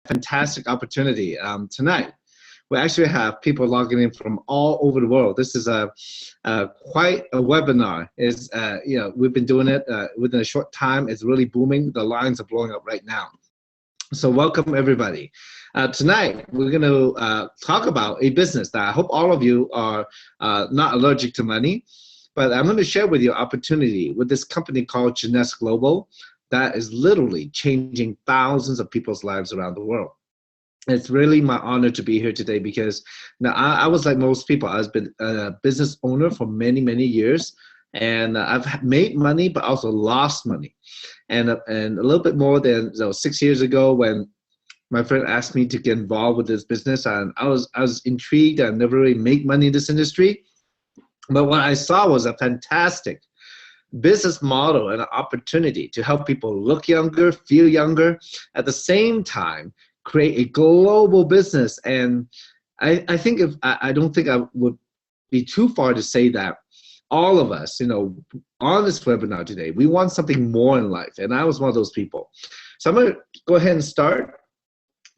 fantastic opportunity tonight. We actually have people logging in from all over the world. This is quite a webinar. We've been doing it within a short time. It's really booming. The lines are blowing up right now. So welcome everybody. Tonight we're going to talk about a business that I hope all of you are not allergic to money, but I'm going to share with you an opportunity with this company called Jeunesse Global that is literally changing thousands of people's lives around the world. It's really my honor to be here today because now I was like most people. I've been a business owner for many, many years, and I've made money but also lost money. And a little bit more than 6 years ago when my friend asked me to get involved with this business, and I was intrigued. I never really make money in this industry, but what I saw was a fantastic business model and an opportunity to help people look younger, feel younger, at the same time create a global business. And I don't think I would be too far to say that all of us, on this webinar today, we want something more in life, and I was one of those people. So I'm going to go ahead and start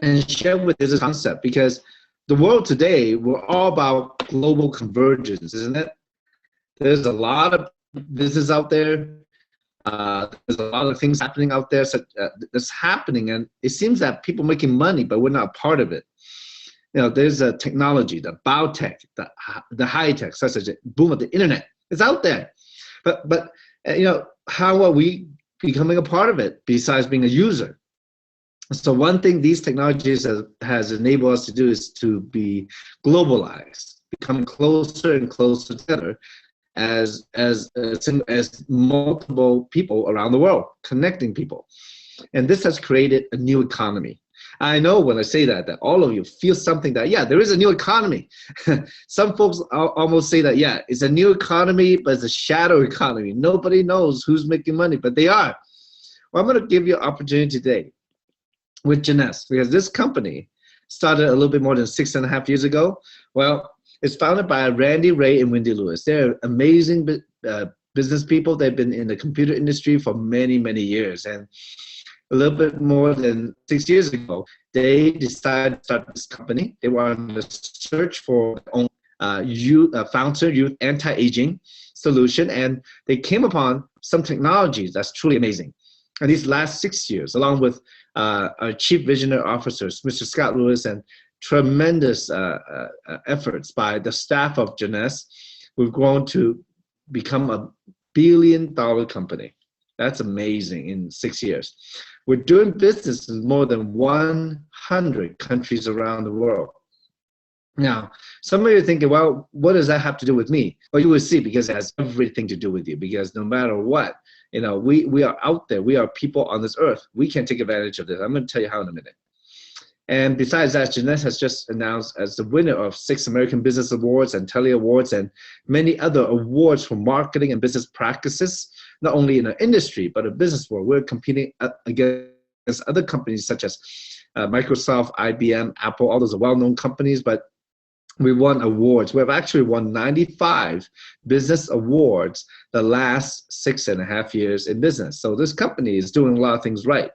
and share with this concept, because the world today, we're all about global convergence, isn't it? There's a lot of business out there. There's a lot of things happening out there that's happening, and it seems that people are making money, but we're not a part of it. There's a technology, the biotech, the high tech, such as the boom of the internet. It's out there, but how are we becoming a part of it besides being a user? So one thing these technologies has enabled us to do is to be globalized, become closer and closer together as multiple people around the world, connecting people. And this has created a new economy. I know when I say that all of you feel something that, yeah, there is a new economy. Some folks almost say that, yeah, it's a new economy, but it's a shadow economy. Nobody knows who's making money, but they are. Well, I'm going to give you an opportunity today with Jeunesse, because this company started a little bit more than 6.5 years ago. Well, it's founded by Randy Ray and Wendy Lewis. They're amazing business people. They've been in the computer industry for many, many years. And a little bit more than 6 years ago, they decided to start this company. They were on the search for their own founder youth anti-aging solution, and they came upon some technologies that's truly amazing. And these last 6 years, along with our chief visionary officers, Mr. Scott Lewis, and tremendous efforts by the staff of Jeunesse, we've grown to become a billion-dollar company. That's amazing in 6 years. We're doing business in more than 100 countries around the world. Now, some of you are thinking, well, what does that have to do with me? Well, you will see, because it has everything to do with you, because no matter what, we are out there. We are people on this earth. We can take advantage of this. I'm going to tell you how in a minute. And besides that, Jeunesse has just announced as the winner of 6 American Business Awards and Telly Awards and many other awards for marketing and business practices, not only in our industry, but in business world. We're competing against other companies such as Microsoft, IBM, Apple. All those are well-known companies, but we won awards. We have actually won 95 business awards the last 6.5 years in business. So this company is doing a lot of things right.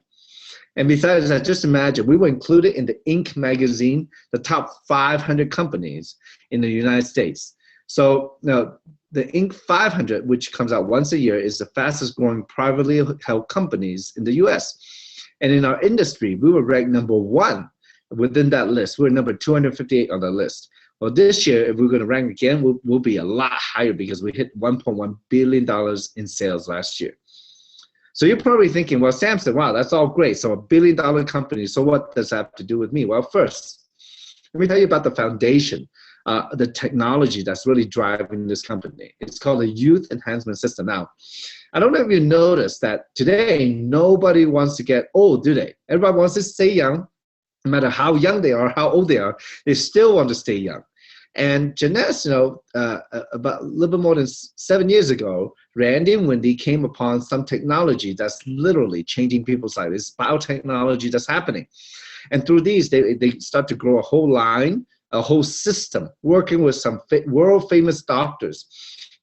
And besides that, just imagine, we were included in the Inc. magazine, the top 500 companies in the United States. So now, the Inc. 500, which comes out once a year, is the fastest growing privately held companies in the US. And in our industry, we were ranked #1 within that list. We're number 258 on the list. Well, this year, if we're going to rank again, we'll be a lot higher, because we hit $1.1 billion in sales last year. So you're probably thinking, well, Samson, wow, that's all great. So $1 billion company, so what does that have to do with me? Well, first, let me tell you about the foundation, the technology that's really driving this company. It's called the Youth Enhancement System. Now, I don't know if you noticed that today, nobody wants to get old, do they? Everybody wants to stay young. No matter how young they are, how old they are, they still want to stay young. And Jeunesse, about a little bit more than 7 years ago, Randy and Wendy came upon some technology that's literally changing people's lives. It's biotechnology that's happening. And through these, they start to grow a whole line, a whole system, working with some world-famous doctors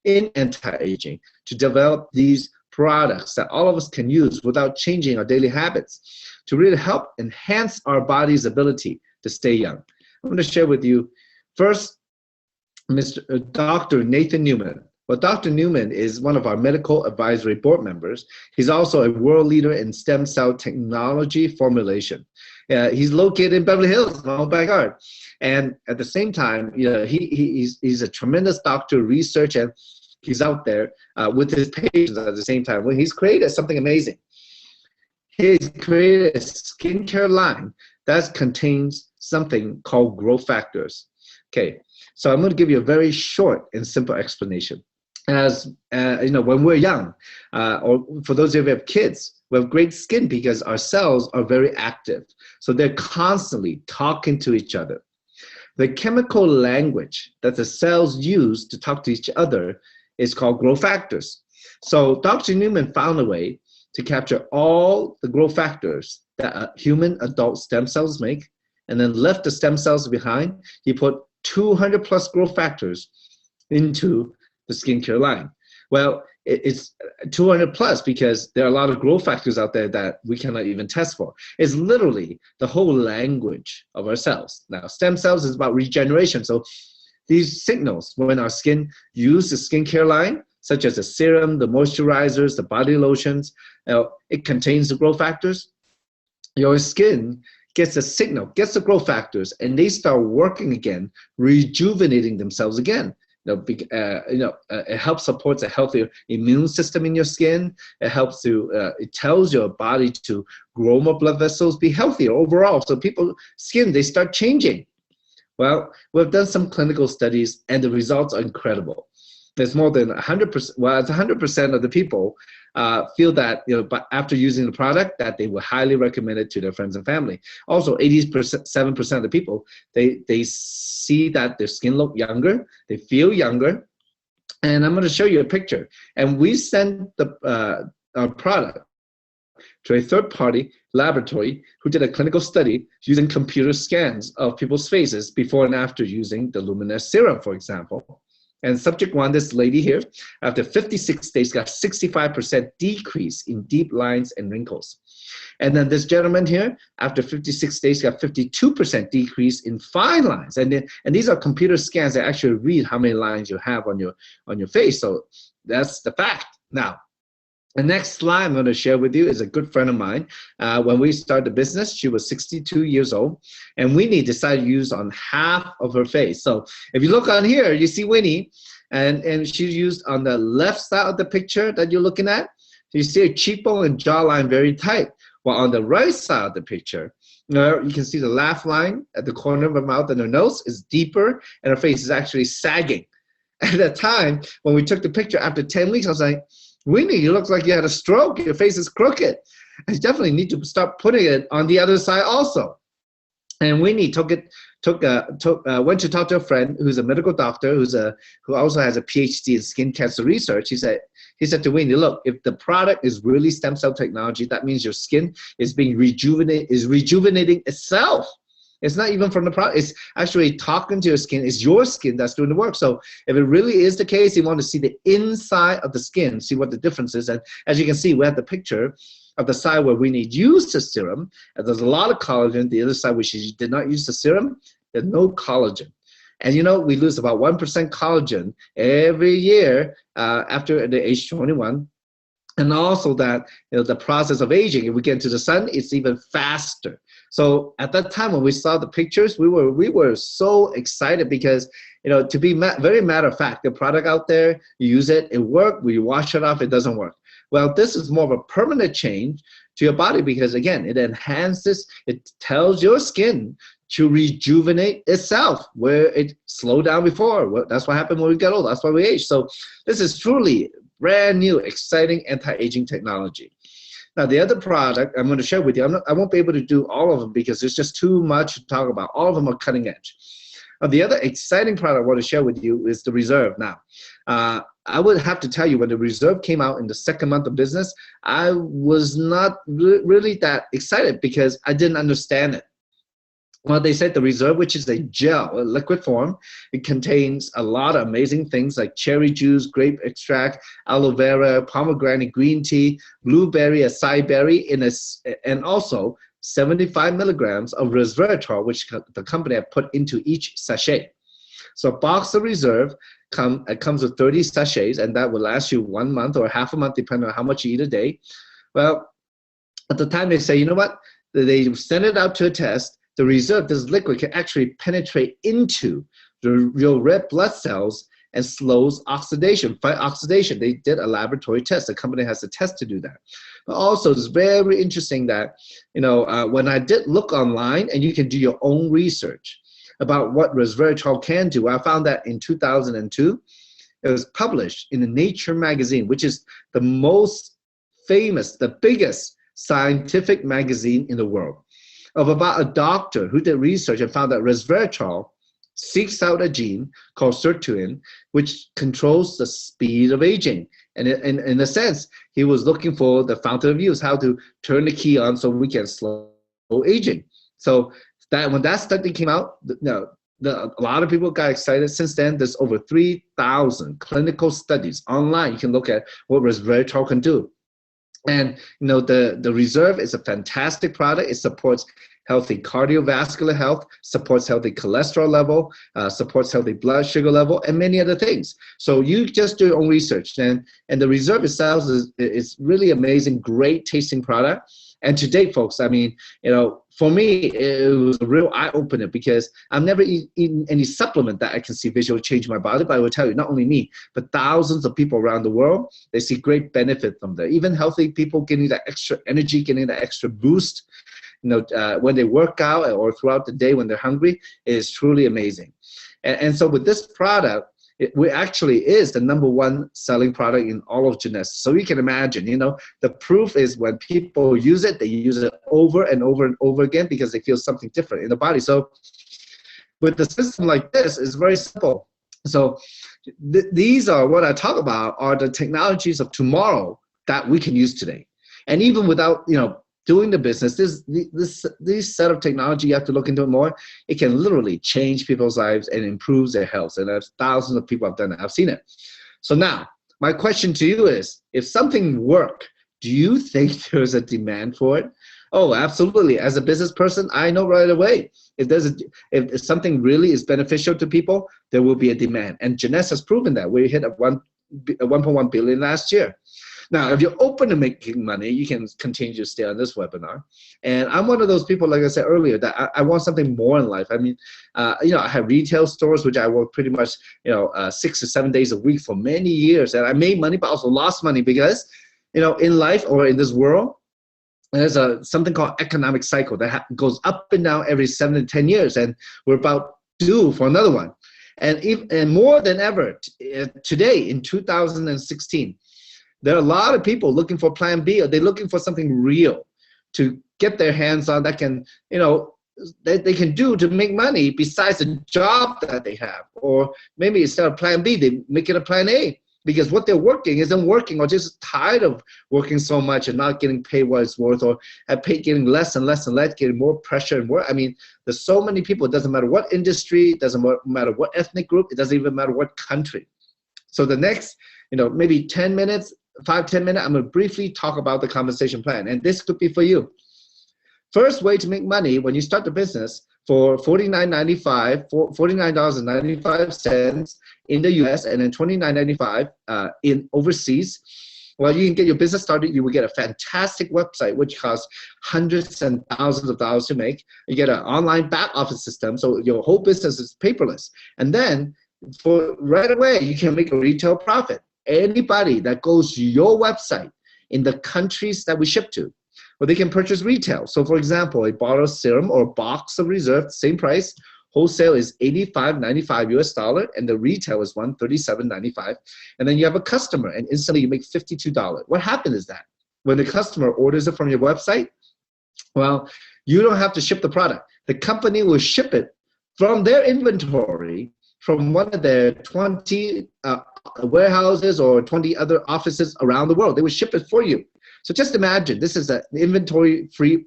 in anti-aging to develop these products that all of us can use without changing our daily habits to really help enhance our body's ability to stay young. I'm going to share with you first Dr. Nathan Newman. Well, Dr. Newman is one of our medical advisory board members. He's also a world leader in stem cell technology formulation. He's located in Beverly Hills, my own backyard. And at the same time, he's a tremendous doctor, research, and he's out there with his patients at the same time. Well, he's created something amazing. He's created a skincare line that contains something called growth factors. Okay, so I'm going to give you a very short and simple explanation. As when we're young, or for those of you who have kids, we have great skin because our cells are very active. So they're constantly talking to each other. The chemical language that the cells use to talk to each other is called growth factors. So Dr. Newman found a way to capture all the growth factors that human adult stem cells make, and then left the stem cells behind. He put 200 plus growth factors into the skincare line. Well, it's 200 plus because there are a lot of growth factors out there that we cannot even test for. It's literally the whole language of our cells. Now, stem cells is about regeneration. So these signals, when our skin uses the skincare line, such as the serum, the moisturizers, the body lotions, it contains the growth factors. Your skin gets a signal, gets the growth factors, and they start working again, rejuvenating themselves again. It helps support a healthier immune system in your skin. It helps it tells your body to grow more blood vessels, be healthier overall. So people's skin, they start changing. Well, we've done some clinical studies, and the results are incredible. There's more than 100%, well, it's 100% of the people feel that, but after using the product, that they would highly recommend it to their friends and family. Also, 87% of the people, they see that their skin look younger, they feel younger. And I'm going to show you a picture. And we sent our product to a third-party laboratory who did a clinical study using computer scans of people's faces before and after using the Luminous serum, for example. And subject one, this lady here, after 56 days, got 65% decrease in deep lines and wrinkles. And then this gentleman here, after 56 days, got 52% decrease in fine lines. And these are computer scans that actually read how many lines you have on your face. So that's the fact. Now, the next slide I'm going to share with you is a good friend of mine. When we started the business, she was 62 years old, and Winnie decided to use on half of her face. So if you look on here, you see Winnie, and she used on the left side of the picture that you're looking at. You see her cheekbone and jawline very tight. While on the right side of the picture, you can see the laugh line at the corner of her mouth, and her nose is deeper, and her face is actually sagging. At that time, when we took the picture after 10 weeks, I was like, Winnie, you look like you had a stroke. Your face is crooked. I definitely need to start putting it on the other side also. And Winnie went to talk to a friend who's a medical doctor who also has a PhD in skin cancer research. He said to Winnie, look, if the product is really stem cell technology, that means your skin is being rejuvenating itself. It's not even from the product. It's actually talking to your skin. It's your skin that's doing the work. So if it really is the case, you want to see the inside of the skin, see what the difference is. And as you can see, we have the picture of the side where we need use the serum. And there's a lot of collagen. The other side, which she did not use the serum, there's no collagen. And we lose about 1% collagen every year after the age 21. And also that the process of aging, if we get into the sun, it's even faster. So at that time when we saw the pictures, we were so excited because to be very matter of fact, the product out there, you use it, it works. We wash it off, it doesn't work. Well, this is more of a permanent change to your body because again, it enhances, it tells your skin to rejuvenate itself where it slowed down before. Well, that's what happened when we get old. That's why we age. So this is truly brand new, exciting anti-aging technology. Now, the other product I'm going to share with you, I won't be able to do all of them because there's just too much to talk about. All of them are cutting edge. Now, the other exciting product I want to share with you is the Reserve. Now, I would have to tell you, when the Reserve came out in the second month of business, I was not really that excited because I didn't understand it. Well, they said the reserve, which is a gel, a liquid form, it contains a lot of amazing things like cherry juice, grape extract, aloe vera, pomegranate green tea, blueberry, acai berry, and also 75 milligrams of resveratrol, which the company have put into each sachet. So a box of reserve it comes with 30 sachets, and that will last you 1 month or half a month, depending on how much you eat a day. Well, at the time they say, you know what? They send it out to a test. The reserve, this liquid, can actually penetrate into your red blood cells and slows oxidation, fight oxidation. They did a laboratory test. The company has a test to do that. But also, it's very interesting that, when I did look online, and you can do your own research about what resveratrol can do, I found that in 2002, it was published in the Nature magazine, which is the most famous, the biggest scientific magazine in the world, of about a doctor who did research and found that resveratrol seeks out a gene called sirtuin, which controls the speed of aging. And in a sense, he was looking for the fountain of youth, how to turn the key on so we can slow aging. So that when that study came out, a lot of people got excited. Since then, there's over 3,000 clinical studies online. You can look at what resveratrol can do. And the reserve is a fantastic product. It supports healthy cardiovascular health, supports healthy cholesterol level, supports healthy blood sugar level, and many other things. So you just do your own research. And the reserve itself is really amazing, great tasting product. And to date, folks, I mean, for me, it was a real eye-opener, because I've never eaten any supplement that I can see visually change my body. But I will tell you, not only me, but thousands of people around the world, they see great benefit from that. Even healthy people getting that extra energy, getting that extra boost, when they work out or throughout the day when they're hungry, it is truly amazing. And so with this product, it actually is the #1 selling product in all of Jeunesse. So you can imagine, the proof is when people use it, they use it over and over and over again because they feel something different in the body. So with the system like this, it's very simple. So these are what I talk about are the technologies of tomorrow that we can use today. And even without, doing the business, this set of technology, you have to look into it more. It can literally change people's lives and improves their health. And there's thousands of people have done it. I've seen it. So now, my question to you is, if something works, do you think there's a demand for it? Oh, absolutely. As a business person, I know right away. If something really is beneficial to people, there will be a demand. And Jeunesse has proven that. We hit 1.1 billion last year. Now, if you're open to making money, you can continue to stay on this webinar. And I'm one of those people, like I said earlier, that I want something more in life. I mean, I have retail stores, which I work pretty much, 6 to 7 days a week for many years. And I made money, but also lost money because, in life or in this world, there's something called economic cycle that goes up and down every 7 to 10 years. And we're about due for another one. And more than ever, today in 2016, there are a lot of people looking for plan B, or they're looking for something real to get their hands on that can, they can do to make money besides the job that they have. Or maybe instead of plan B, they make it a plan A, because what they're working isn't working, or just tired of working so much and not getting paid what it's worth, or getting less and less and less, getting more pressure and more. I mean, there's so many people. It doesn't matter what industry, it doesn't matter what ethnic group, it doesn't even matter what country. So the next, maybe 10 minutes, 5-10 minutes, I'm going to briefly talk about the compensation plan. And this could be for you. First way to make money when you start the business for $49.95 in the US, and then $29.95 in overseas. Well, you can get your business started. You will get a fantastic website, which costs hundreds and thousands of dollars to make. You get an online back office system, so your whole business is paperless. And then for right away, you can make a retail profit. Anybody that goes to your website in the countries that we ship to, well, they can purchase retail. So for example, a bottle of serum or a box of reserve, same price. Wholesale is $85.95 US dollar, and the retail is $137.95. And then you have a customer, and instantly you make $52. What happens is that when the customer orders it from your website, well, you don't have to ship the product. The company will ship it from their inventory from one of their 20 warehouses or 20 other offices around the world. They will ship it for you. So just imagine, this is an inventory-free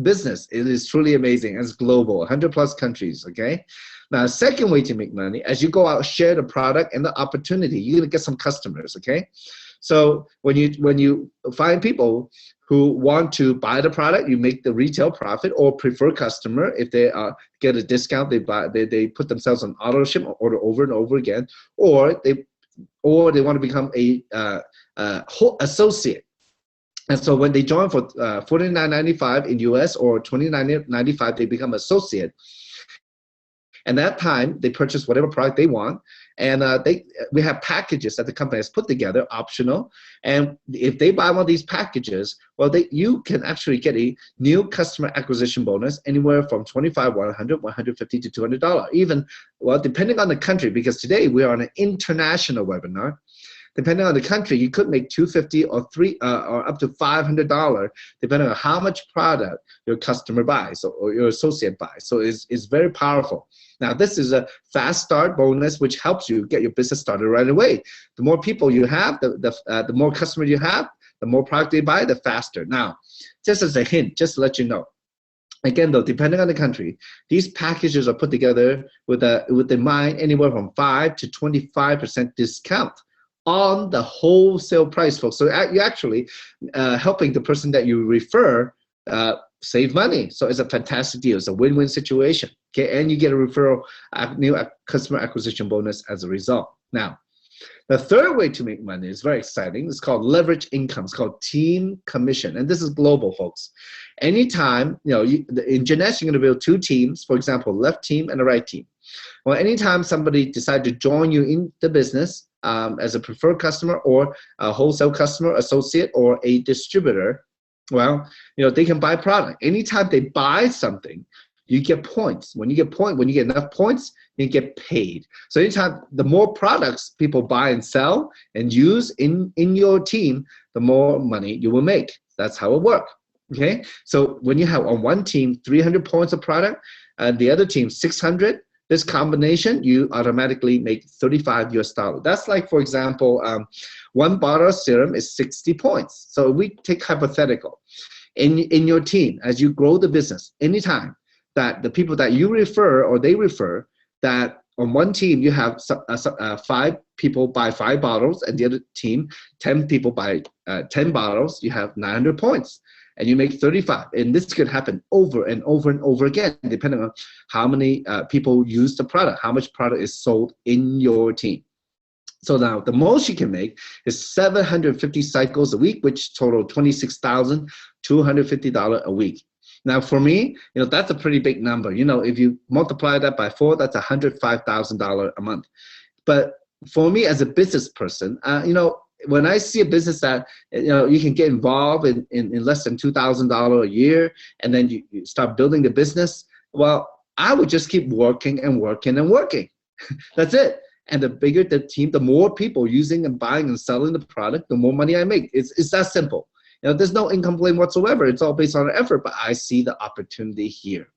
business. It is truly amazing. It's global, 100 plus countries, okay? Now, second way to make money, as you go out, share the product and the opportunity, you're gonna get some customers, okay? So when you find people who want to buy the product, you make the retail profit, or prefer customer. If they get a discount, they put themselves on auto ship or order over and over again, or they want to become a whole associate. And so when they join for $49.95 in US or $29.95, they become associate. And that time, they purchase whatever product they want. And we have packages that the company has put together, optional. And if they buy one of these packages, well, you can actually get a new customer acquisition bonus anywhere from $25, $100, $150 to $200. Even, well, depending on the country, because today we are on an international webinar. Depending on the country, you could make $250 or up to $500, depending on how much product your customer buys or your associate buys. So it's very powerful. Now, this is a fast start bonus, which helps you get your business started right away. The more people you have, the more customers you have, the more product they buy, the faster. Now, just as a hint, just to let you know, again, though, depending on the country, these packages are put together with in mind anywhere from 5 to 25% discount on the wholesale price, folks. So you're actually helping the person that you refer save money. So it's a fantastic deal. It's a win-win situation. Okay, and you get a referral, new customer acquisition bonus as a result. Now, the third way to make money is very exciting. It's called leverage income. It's called team commission, and this is global, folks. Anytime, in Jeunesse, you're going to build two teams. For example, left team and a right team. Well, anytime somebody decides to join you in the business as a preferred customer or a wholesale customer, associate, or a distributor, well, they can buy product. Anytime they buy something, you get points. When you get enough points, you get paid. So anytime, the more products people buy and sell and use in your team, the more money you will make. That's how it works. Okay, so when you have on one team 300 points of product and the other team 600, this combination, you automatically make $35 US. That's like, for example, one bottle of serum is 60 points. So we take hypothetical. In your team, as you grow the business, anytime that the people that you refer or they refer, that on one team you have 5 people buy 5 bottles, and the other team 10 people buy 10 bottles, you have 900 points. And you make 35. And this could happen over and over and over again, depending on how many people use the product, how much product is sold in your team. So now the most you can make is 750 cycles a week, which total $26,250 a week. Now for me, that's a pretty big number. If you multiply that by 4, that's $105,000 a month. But for me as a business person, when I see a business that you can get involved in less than $2,000 a year, and then you start building the business, well, I would just keep working and working and working. That's it. And the bigger the team, the more people using and buying and selling the product, the more money I make. It's that simple. There's no income claim whatsoever. It's all based on effort, but I see the opportunity here.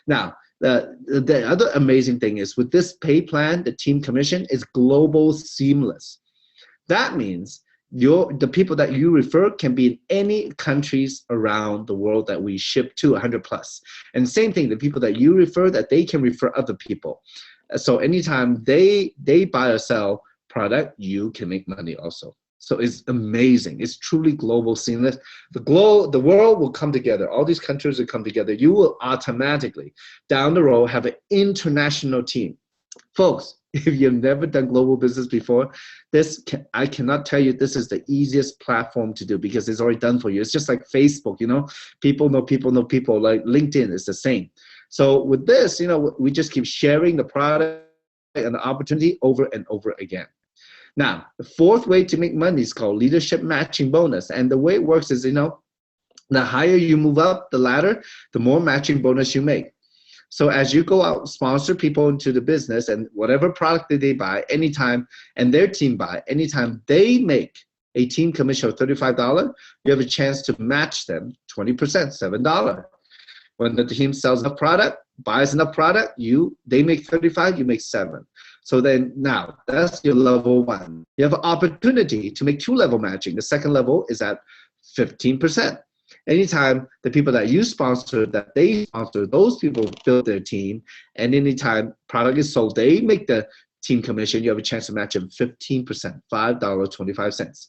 Now, the other amazing thing is with this pay plan, the team commission is global seamless. That means the people that you refer can be in any countries around the world that we ship to, 100 plus. And same thing, the people that you refer, that they can refer other people. So anytime they buy or sell product, you can make money also. So it's amazing. It's truly global seamless. The world will come together. All these countries will come together. You will automatically, down the road, have an international team. Folks, if you've never done global business before, I cannot tell you this is the easiest platform to do, because it's already done for you. It's just like Facebook, people know people know people. Like LinkedIn is the same. So with this, we just keep sharing the product and the opportunity over and over again. Now, the fourth way to make money is called leadership matching bonus. And the way it works is, the higher you move up the ladder, the more matching bonus you make. So as you go out, sponsor people into the business, and whatever product that they buy anytime, and their team buy, anytime they make a team commission of $35, you have a chance to match them 20%, $7. When the team sells enough product, buys enough product, they make 35, you make 7. So then now that's your level 1. You have an opportunity to make 2-level matching. The second level is at 15%. anytime the people that you sponsor, that they sponsor, those people build their team, and anytime product is sold, they make the team commission, you have a chance to match them 15%, $5.25.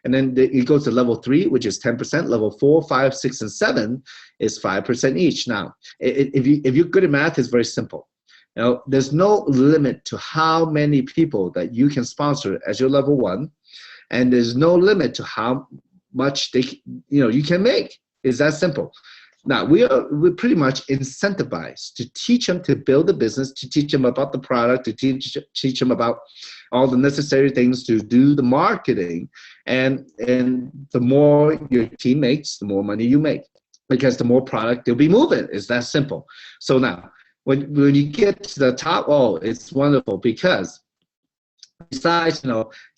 And then it goes to level 3, which is 10%. Level 4, 5, 6, and 7 is 5% each. Now, if you're good at math, it's very simple. You know, there's no limit to how many people that you can sponsor as your level 1, and there's no limit to how much you can make. It's that simple. Now, we're pretty much incentivized to teach them to build a business, to teach them about the product, to teach them about all the necessary things to do the marketing. And the more your team makes, the more money you make, because the more product they'll be moving. It's that simple. So now, when you get to the top, oh, it's wonderful, because besides,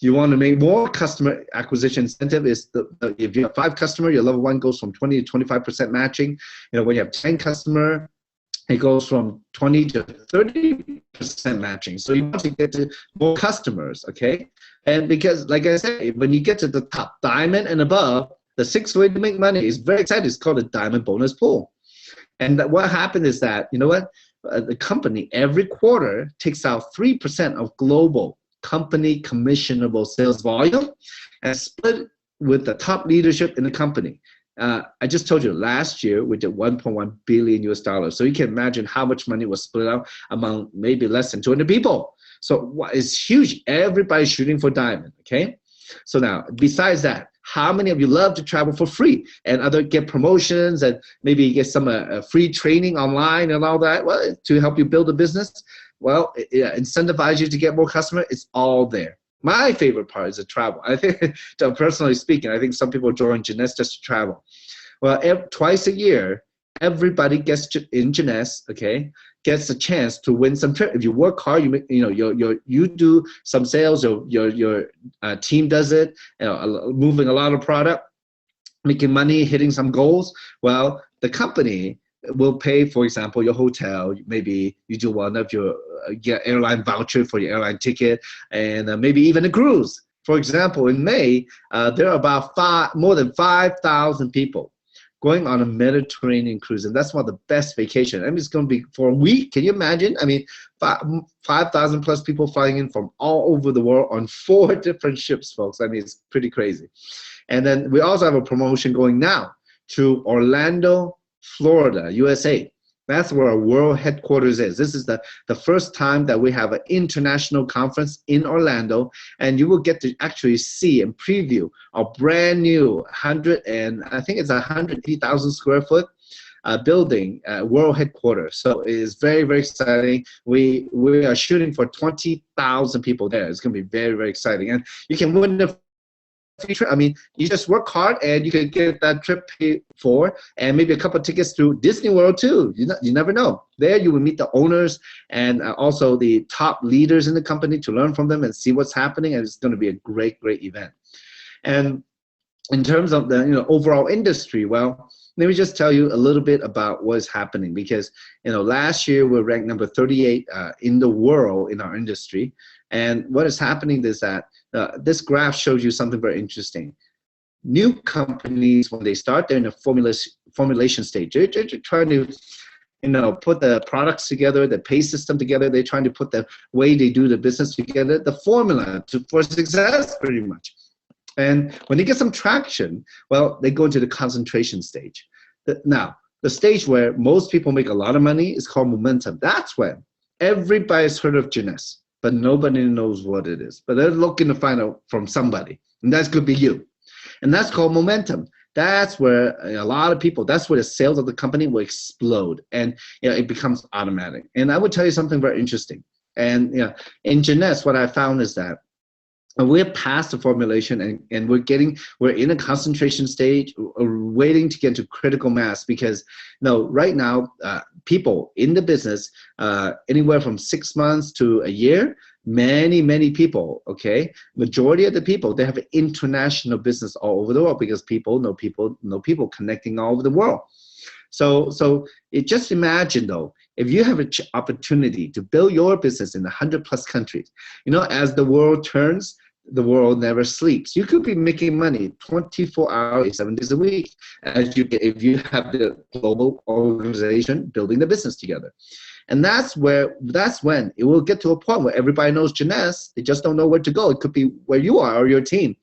you want to make more customer acquisition incentive. Is if you have 5 customers, your level 1 goes from 20 to 25% matching. When you have 10 customers, it goes from 20 to 30% matching. So you want to get to more customers, okay? And because, like I said, when you get to the top, diamond and above, the 6th way to make money is very exciting. It's called a diamond bonus pool. And what happened is that, the company every quarter takes out 3% of global company commissionable sales volume and split with the top leadership in the company. I just told you last year we did $1.1 billion US. So you can imagine how much money was split out among maybe less than 200 people. So it's huge. Everybody's shooting for diamond, okay? So now, besides that, how many of you love to travel for free and get promotions and maybe get some free training online and all that? Well, to help you build a business, well, incentivize you to get more customers. It's all there. My favorite part is the travel. I think, personally speaking, I think some people join Jeunesse just to travel. Well, twice a year, everybody gets in Jeunesse, okay, gets a chance to win some trip. If you work hard, you do some sales, your team does it, moving a lot of product, making money, hitting some goals. Well, the company will pay, for example, your hotel. Maybe you do one of your airline voucher for your airline ticket, and maybe even a cruise. For example, in May, there are about more than 5,000 people going on a Mediterranean cruise, and that's one of the best vacations. I mean, it's going to be for a week. Can you imagine? I mean, 5,000 plus people flying in from all over the world on 4 different ships, folks. I mean, it's pretty crazy. And then we also have a promotion going now to Orlando, Florida, USA. That's where our world headquarters is. This is the first time that we have an international conference in Orlando, and you will get to actually see and preview our brand new 180,000 square foot building, world headquarters. So it is very, very exciting. We are shooting for 20,000 people there. It's going to be very, very exciting, and you can win the trip. I mean, you just work hard and you can get that trip paid for, and maybe a couple of tickets to Disney World too. You never know. There you will meet the owners and also the top leaders in the company to learn from them and see what's happening, and it's going to be a great, great event. And in terms of the overall industry, well, let me just tell you a little bit about what's happening, because last year we ranked number 38 in the world in our industry. And what is happening is that this graph shows you something very interesting. New companies, when they start, they're in a formulation stage. They're trying to put the products together, the pay system together. They're trying to put the way they do the business together, the formula for success, pretty much. And when they get some traction, well, they go into the concentration stage. Now, the stage where most people make a lot of money is called momentum. That's when everybody's heard of Jeunesse, but nobody knows what it is. But they're looking to find out from somebody, and that could be you. And that's called momentum. That's where a lot of people, that's where the sales of the company will explode, and it becomes automatic. And I would tell you something very interesting. And in Jeunesse, what I found is that we're past the formulation, and we're in a concentration stage, waiting to get to critical mass, because right now, people in the business, anywhere from 6 months to a year, many people, okay, majority of the people, they have an international business all over the world, because people know people connecting all over the world. So just imagine though, if you have an opportunity to build your business in 100+ countries, as the world turns, the world never sleeps. You could be making money 24 hours, 7 days a week, as you get, if you have the global organization building the business together. And that's when it will get to a point where everybody knows Jeunesse. They just don't know where to go. It could be where you are or your team.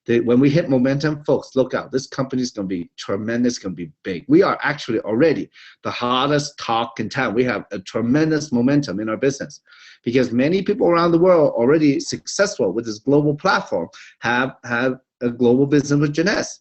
When we hit momentum, folks, look out. This company is going to be tremendous, going to be big. We are actually already the hottest talk in town. We have a tremendous momentum in our business because many people around the world already successful with this global platform have a global business with Jeunesse.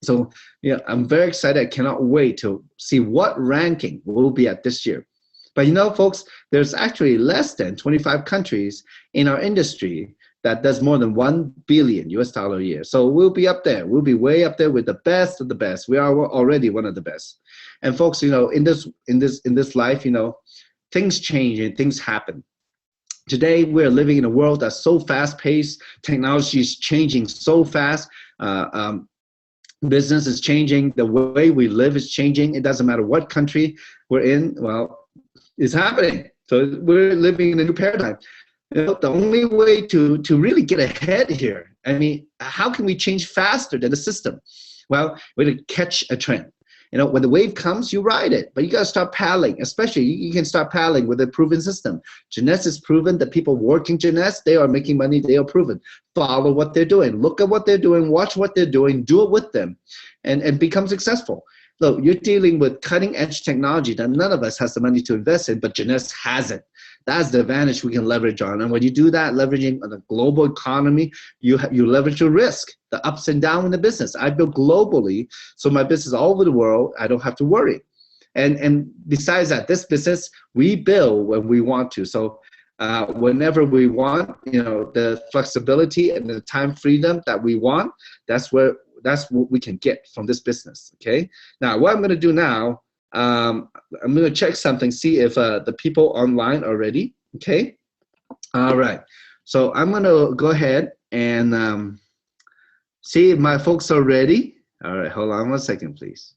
So yeah, I'm very excited. I cannot wait to see what ranking we'll be at this year. But you know, folks, there's actually less than 25 countries in our industry that does more than $1 billion a year. So we'll be up there. We'll be way up there with the best of the best. We are already one of the best. And folks, you know, in this life, you know, things change and things happen. Today, we're living in a world that's so fast-paced. Technology is changing so fast. Business is changing. The way we live is changing. It doesn't matter what country we're in. Well, it's happening. So we're living in a new paradigm. You know, the only way to really get ahead here, I mean, how can we change faster than the system? Well, we're going to catch a trend. You know, when the wave comes, you ride it, but you got to start paddling. Especially, you can start paddling with a proven system. Jeunesse is proven that people working Jeunesse, they are making money, they are proven. Follow what they're doing. Look at what they're doing, watch what they're doing, do it with them, and become successful. Look, you're dealing with cutting-edge technology that none of us has the money to invest in, but Jeunesse has it. That's the advantage we can leverage on. And when you do that, leveraging on the global economy, you leverage your risk, the ups and downs in the business. I build globally, so my business all over the world, I don't have to worry. And besides that, this business, we build when we want to. So whenever we want, you know, the flexibility and the time freedom that we want, that's what we can get from this business, okay? Now, what I'm going to do now, I'm going to check something, see if the people online are ready, okay? All right. So I'm going to go ahead and see if my folks are ready. All right, hold on one second, please.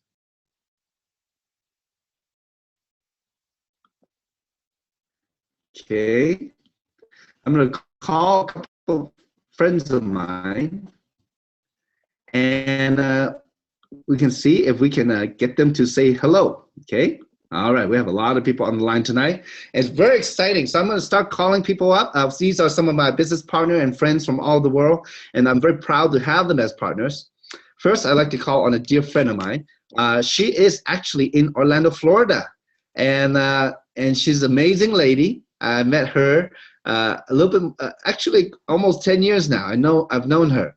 Okay. I'm going to call a couple of friends of mine, and we can see if we can get them to say hello, okay? All right, we have a lot of people on the line tonight. It's very exciting, so I'm gonna start calling people up. These are some of my business partners and friends from all the world, and I'm very proud to have them as partners. First, I'd like to call on a dear friend of mine. She is actually in Orlando, Florida, and she's an amazing lady. I met her a little bit, actually almost 10 years now. I've known her.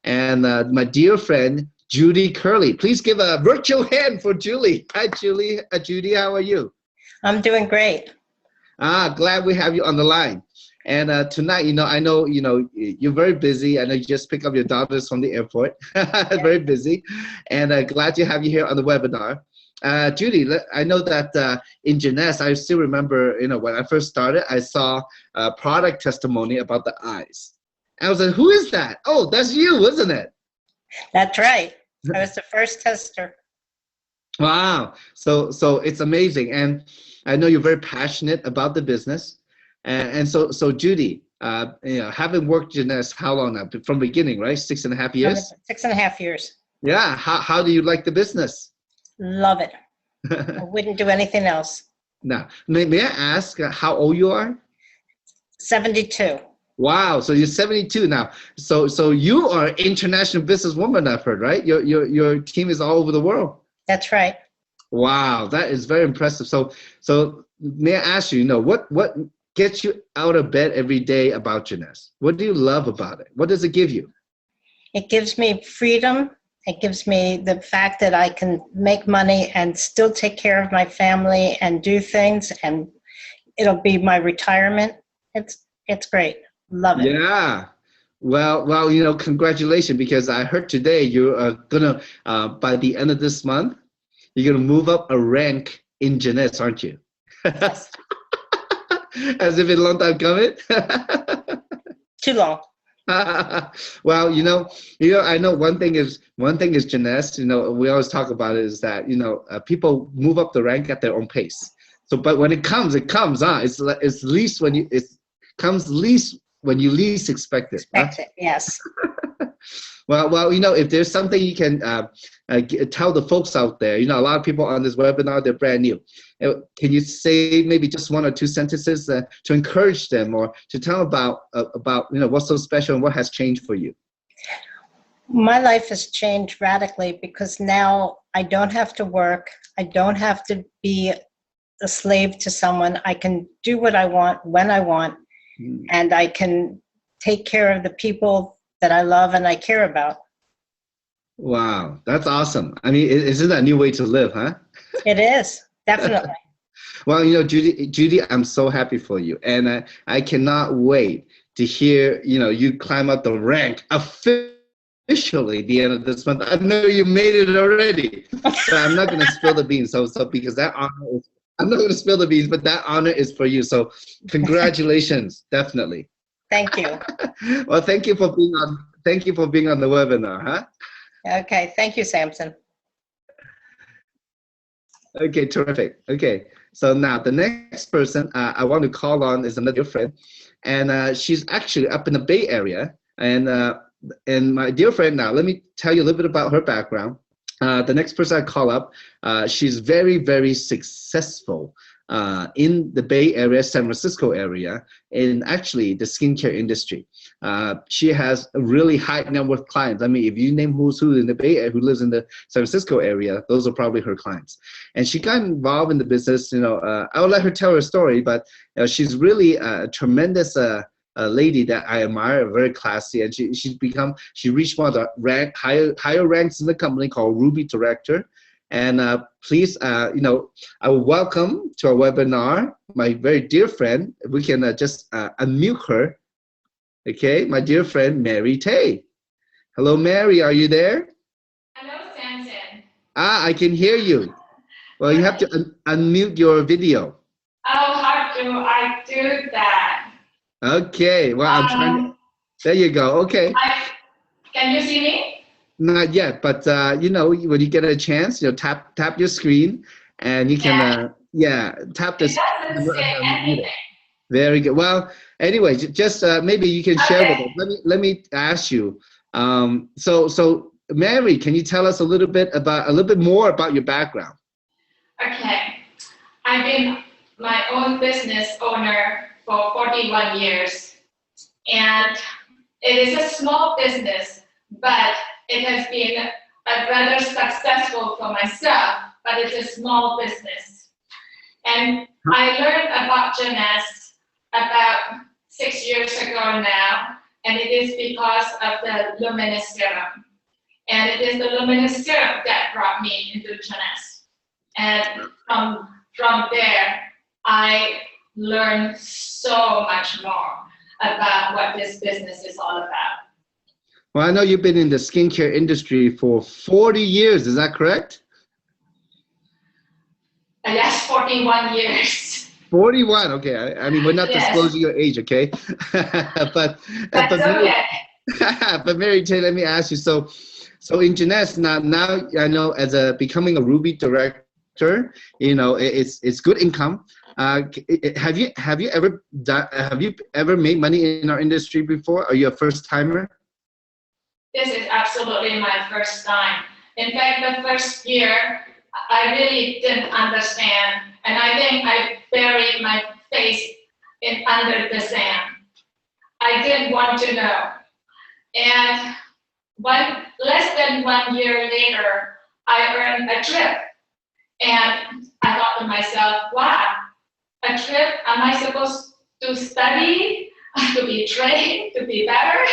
And my dear friend, Judy Curley. Please give a virtual hand for Julie. Hi, Julie. Judy, how are you? I'm doing great. Glad we have you on the line. And tonight, I know, you're very busy. I know you just picked up your daughters from the airport. Very busy. And glad to have you here on the webinar. Judy, I know that in Jeunesse, I still remember, when I first started, I saw a product testimony about the eyes. I was like, who is that? Oh, that's you, isn't it? That's right. I was the first tester. Wow. So it's amazing. And I know you're very passionate about the business. And so Judy, having worked Jeunesse, how long now? From the beginning, right? 6.5 years? 6.5 years. Yeah. How do you like the business? Love it. I wouldn't do anything else. Now, may I ask how old you are? 72. Wow, so you're 72 now. So you are an international businesswoman, I've heard, right? Your team is all over the world. That's right. Wow, that is very impressive. So may I ask you, what gets you out of bed every day about Jeunesse? What do you love about it? What does it give you? It gives me freedom. It gives me the fact that I can make money and still take care of my family and do things, and it'll be my retirement. It's great. Love it. Yeah. Well, congratulations, because I heard today you are gonna, by the end of this month, you're gonna move up a rank in Jeunesse, aren't you? Yes. As if it's a long time coming. Too long. Well, I know one thing is Jeunesse. We always talk about it, is that people move up the rank at their own pace. So, but when it comes, huh? It's least when it comes least when you least expect it. Huh? Expect it, yes. Well, if there's something you can tell the folks out there, a lot of people on this webinar, they're brand new. Can you say maybe just one or two sentences to encourage them or to tell about what's so special and what has changed for you? My life has changed radically because now I don't have to work. I don't have to be a slave to someone. I can do what I want when I want, and I can take care of the people that I love and I care about. Wow, that's awesome. I mean, isn't that a new way to live, huh? It is, definitely. Well, Judy, I'm so happy for you. And I cannot wait to hear, you climb up the rank officially the end of this month. I know you made it already, but I'm not going to spill the beans. So because that honor is, I'm not going to spill the beans, but that honor is for you. So congratulations, definitely. Thank you. Well, thank you for being on the webinar, huh? Okay, thank you, Samson. Okay, terrific. Okay, so now the next person I want to call on is another friend, and she's actually up in the Bay Area. And my dear friend, now let me tell you a little bit about her background. The next person I call up, she's very, very successful in the Bay Area, San Francisco area, in actually the skincare industry. She has a really high net worth clients. I mean, if you name who's who in the Bay Area, who lives in the San Francisco area, those are probably her clients. And she got involved in the business. I'll let her tell her story, but she's really a tremendous a lady that I admire, very classy, and she reached one of the higher ranks in the company called Ruby Director. And please, I will welcome to our webinar my very dear friend. We can just unmute her. Okay, my dear friend Mary Tay. Hello, Mary. Are you there? Hello, Samson. I can hear you. Well, you have to unmute your video. Oh, how do I do that? Okay. Well, I'm trying. There you go. Okay. Can you see me? Not yet, but when you get a chance, tap your screen, and you can tap this. It doesn't say anything. Very good. Well, anyway, just maybe you can share with us. Let me ask you. So Mary, can you tell us a little bit more about your background? Okay, I've been my own business owner for 41 years, and it is a small business, but it has been rather successful for myself, but it's a small business. And I learned about Jeunesse about 6 years ago now, and it is because of the luminous serum. And it is the luminous serum that brought me into Jeunesse. And from there, I learned so much more about what this business is all about. Well, I know you've been in the skincare industry for 40 years. Is that correct? Yes, 41 years. 41. Okay. I mean, we're not disclosing your age, okay? but okay. But Mary Tay, let me ask you. So in Jeunesse now I know as becoming a Ruby Director, it's good income. Have you ever made money in our industry before? Are you a first timer? This is absolutely my first time. In fact, the first year, I really didn't understand, and I think I buried my face under the sand. I didn't want to know. And less than 1 year later, I earned a trip. And I thought to myself, wow, a trip? Am I supposed to study, to be trained, to be better?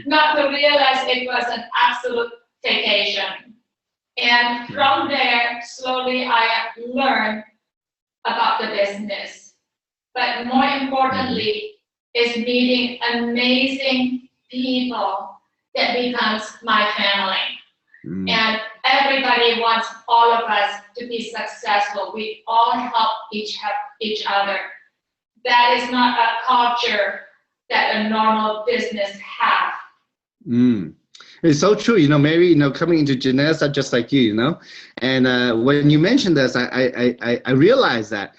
Not to realize it was an absolute vacation. And from there, slowly I learned about the business. But more importantly, is meeting amazing people that becomes my family. And everybody wants all of us to be successful. We all help each other. That is not a culture that a normal business have. It's so true, Mary, coming into Jeunesse, just like you, and when you mentioned this, I realized that,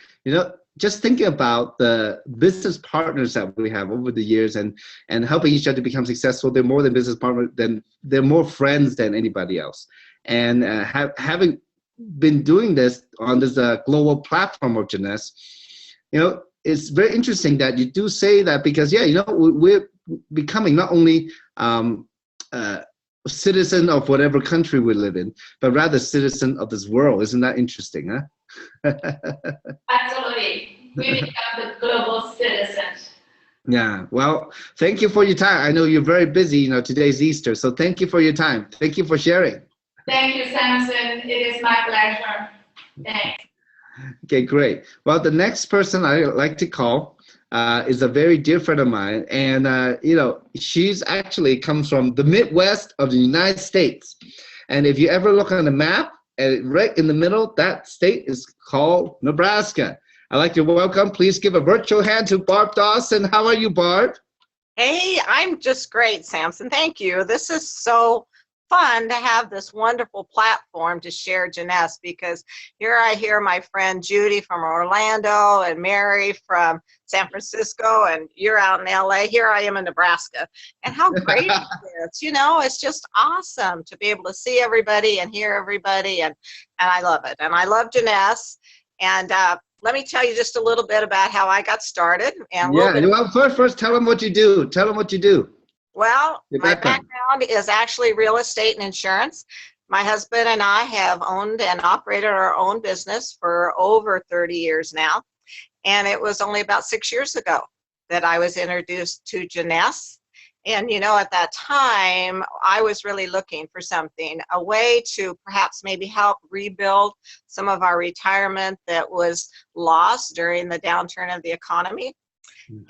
just thinking about the business partners that we have over the years and helping each other become successful. They're more than business partners, they're more friends than anybody else. And having been doing this on this global platform of Jeunesse, it's very interesting that you do say that, because we're becoming not only citizen of whatever country we live in, but rather citizen of this world. Isn't that interesting, huh? Absolutely. We become the global citizens. Yeah, well, thank you for your time. I know you're very busy, today's Easter, so thank you for your time. Thank you for sharing. Thank you, Samson. It is my pleasure. Thanks. Okay, great. Well, the next person I like to call is a very dear friend of mine, and she's actually comes from the Midwest of the United States. And if you ever look on the map, and right in the middle, that state is called Nebraska. I'd like to welcome, please give a virtual hand to Barb Dawson. How are you, Barb? Hey, I'm just great, Samson. Thank you. This is so fun to have this wonderful platform to share Jeunesse, because here I hear my friend Judy from Orlando and Mary from San Francisco, and you're out in LA. Here I am in Nebraska. And how great is this? It's just awesome to be able to see everybody and hear everybody, and I love it. And I love Jeunesse. And let me tell you just a little bit about how I got started. And well, first tell them what you do. Tell them what you do. Well, my background is actually real estate and insurance. My husband and I have owned and operated our own business for over 30 years now. And it was only about 6 years ago that I was introduced to Jeunesse. And, at that time, I was really looking for something, a way to perhaps maybe help rebuild some of our retirement that was lost during the downturn of the economy.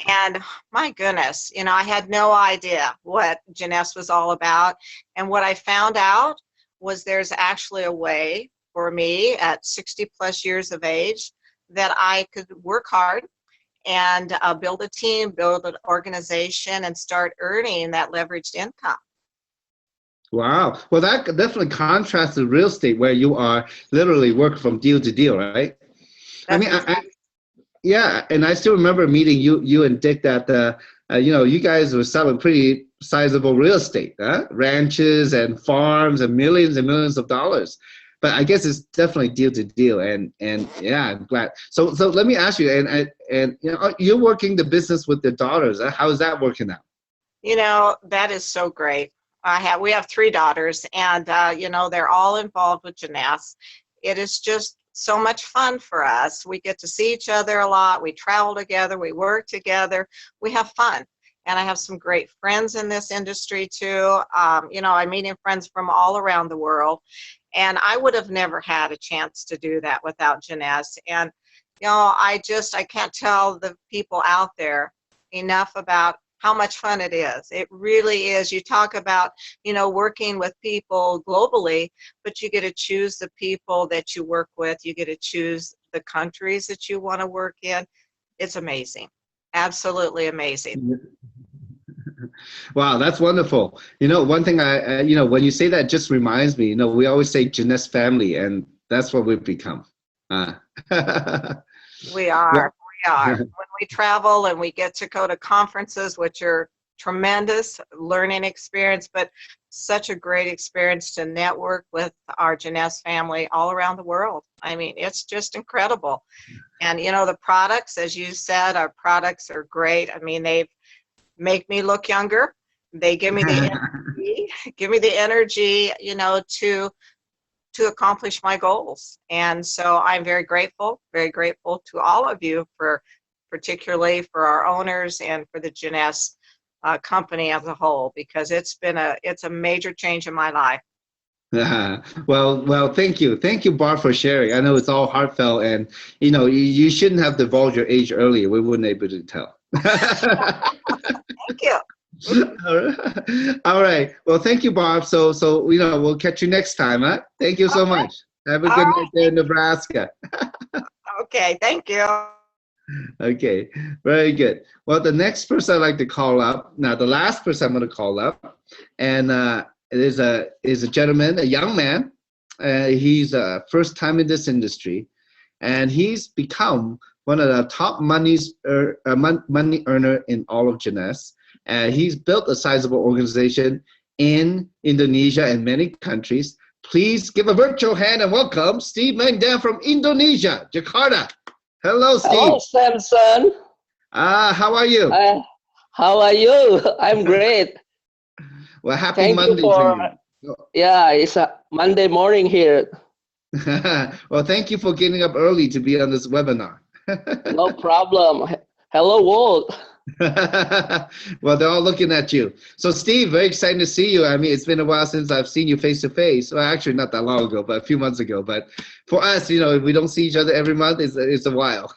And my goodness, I had no idea what Jeunesse was all about. And what I found out was there's actually a way for me at 60 plus years of age that I could work hard and build a team, build an organization, and start earning that leveraged income. Wow. Well, that definitely contrasts to real estate, where you are literally working from deal to deal, right? Yeah, and I still remember meeting you and Dick that, you guys were selling pretty sizable real estate, ranches and farms and millions of dollars. But I guess it's definitely deal to deal, and yeah, I'm glad. So let me ask you, and you're working the business with the daughters. How is that working out? That is so great. We have 3 daughters, and they're all involved with Jeunesse. It is just so much fun for us. We get to see each other a lot. We travel together. We work together. We have fun. And I have some great friends in this industry too. I'm meeting friends from all around the world. And I would have never had a chance to do that without Jeunesse. And, I can't tell the people out there enough about how much fun it is. It really is. You talk about, working with people globally, but you get to choose the people that you work with. You get to choose the countries that you want to work in. It's amazing. Absolutely amazing. Wow, that's wonderful. One thing when you say that, just reminds me, we always say Jeunesse family, and that's what we've become. We are. When we travel and we get to go to conferences, which are tremendous learning experience, but such a great experience to network with our Jeunesse family all around the world. I mean, it's just incredible. And, the products, as you said, our products are great. I mean, they make me look younger. They give me the energy, to accomplish my goals. And so I'm very grateful to all of you, particularly for our owners and for the Jeunesse company as a whole, because it's a major change in my life. Well, thank you, Barb, for sharing. I know it's all heartfelt, and you shouldn't have divulged your age earlier. We wouldn't able to tell. Thank you. All right. Well, thank you, Barb. So we'll catch you next time, huh? Thank you so much. Have a good night there in Nebraska. Okay, thank you. Okay, very good. Well, the next person I'd like to call up, now the last person I'm going to call up, and it is a gentleman, a young man. He's first time in this industry, and he's become one of the top money earner in all of Jeunesse. He's built a sizable organization in Indonesia and many countries. Please give a virtual hand and welcome Steve Mangdan from Indonesia, Jakarta. Hello, Steve. Hello, Samson. How are you? How are you? I'm great. Well, happy Thank Monday you for, to you. yeah, it's a Monday morning here. Well, thank you for getting up early to be on this webinar. No problem. Hello, world. Well, they're all looking at you. So, Steve, very excited to see you. I mean, it's been a while since I've seen you face to face. Well, actually, not that long ago, but a few months ago. But for us, you know, if we don't see each other every month, it's a while.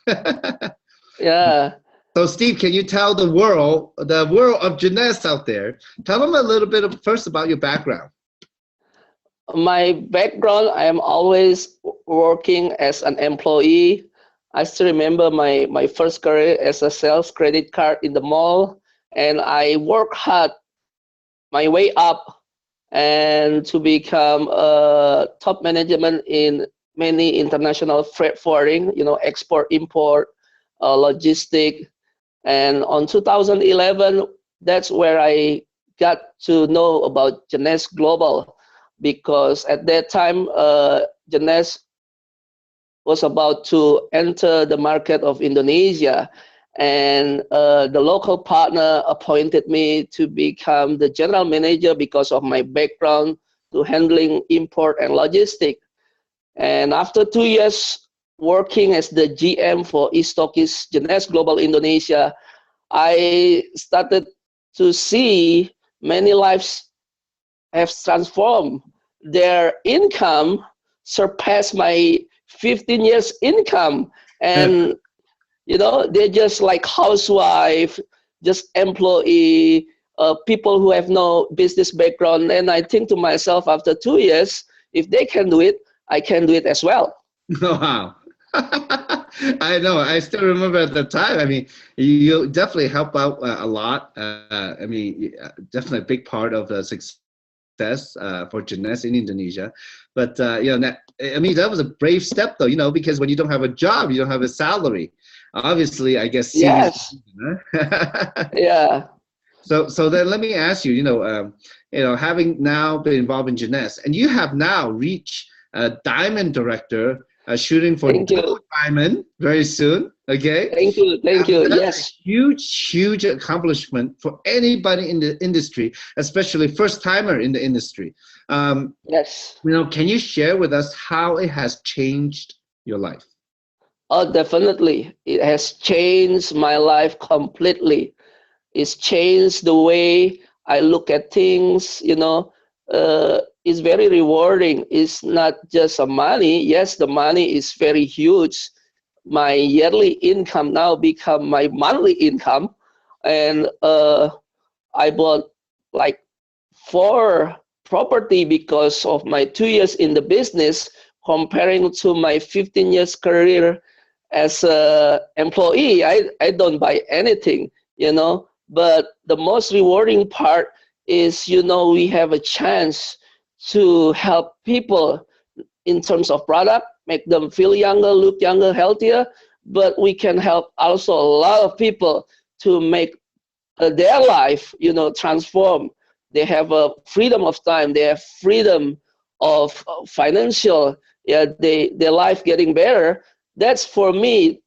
Yeah. So, Steve, can you tell the world of Jeunesse out there, tell them a little bit first about your background. My background, I am always working as an employee. I still remember my first career as a sales credit card in the mall, and I worked hard my way up and to become a top management in many international freight forwarding, you know, export, import, logistic. And on 2011, that's where I got to know about Jeunesse Global, because at that time, Jeunesse was about to enter the market of Indonesia, and the local partner appointed me to become the general manager because of my background to handling import and logistic. And after 2 years working as the GM for Istokis Jeunesse Global Indonesia, I started to see many lives have transformed. Their income surpassed my 15 years income, and you know, they're just like housewife, just employee, people who have no business background. And I think to myself, after 2 years, if they can do it, I can do it as well. Wow. I know. I still remember at the time. I mean, you definitely help out a lot. I mean, definitely a big part of the success for Jeunesse in Indonesia. But you know, I mean, that was a brave step, though. You know, because when you don't have a job, you don't have a salary. Obviously, I guess. Yes. Yeah. So then let me ask you. You know, having now been involved in Jeunesse, and you have now reached a diamond director. Shooting for double diamond very soon. Okay. Thank you. Thank you. Yes. Huge accomplishment for anybody in the industry, especially first timer in the industry. Yes. You know, can you share with us how it has changed your life? Oh, definitely. It has changed my life completely. It's changed the way I look at things. You know, it's very rewarding. It's not just a money. Yes, the money is very huge. My yearly income now become my monthly income, and I bought like 4 property because of my 2 years in the business, comparing to my 15 years career as a employee. I don't buy anything, you know. But the most rewarding part is, you know, we have a chance to help people in terms of product, make them feel younger, look younger, healthier. But we can help also a lot of people to make their life, you know, transform. They have a freedom of time. They have freedom of financial. Yeah, their life getting better. That's for me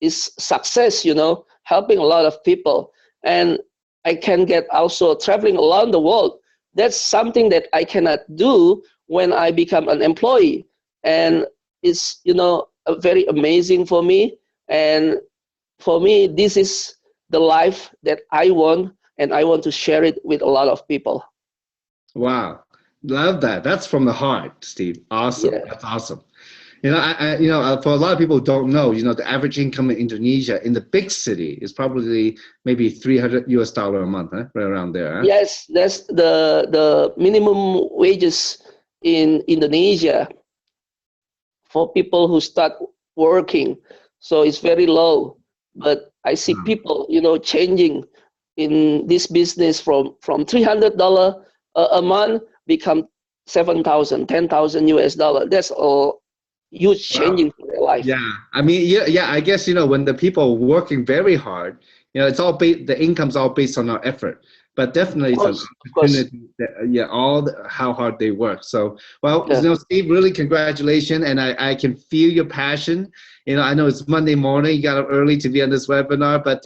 is success. You know, helping a lot of people, and I can get also traveling around the world. That's something that I cannot do when I become an employee, and it's, you know, very amazing for me. And for me, this is the life that I want, and I want to share it with a lot of people. Wow, love that. That's from the heart, Steve. Awesome. Yeah. That's awesome. You know, for a lot of people who don't know, you know, the average income in Indonesia in the big city is probably maybe $300 a month, huh? Right around there. Huh? Yes, that's the minimum wages in Indonesia for people who start working. So it's very low. But I see people, you know, changing in this business from $300 a month become $7,000, $10,000 US dollar. That's all. huge Wow. changing for their life. Yeah, I mean, yeah. I guess when the people are working very hard, it's all the income's all based on our effort. But definitely, it's an Of course, opportunity. That, yeah, how hard they work. So, well, yeah. Steve, really congratulations, and I can feel your passion. I know it's Monday morning. You got up early to be on this webinar, but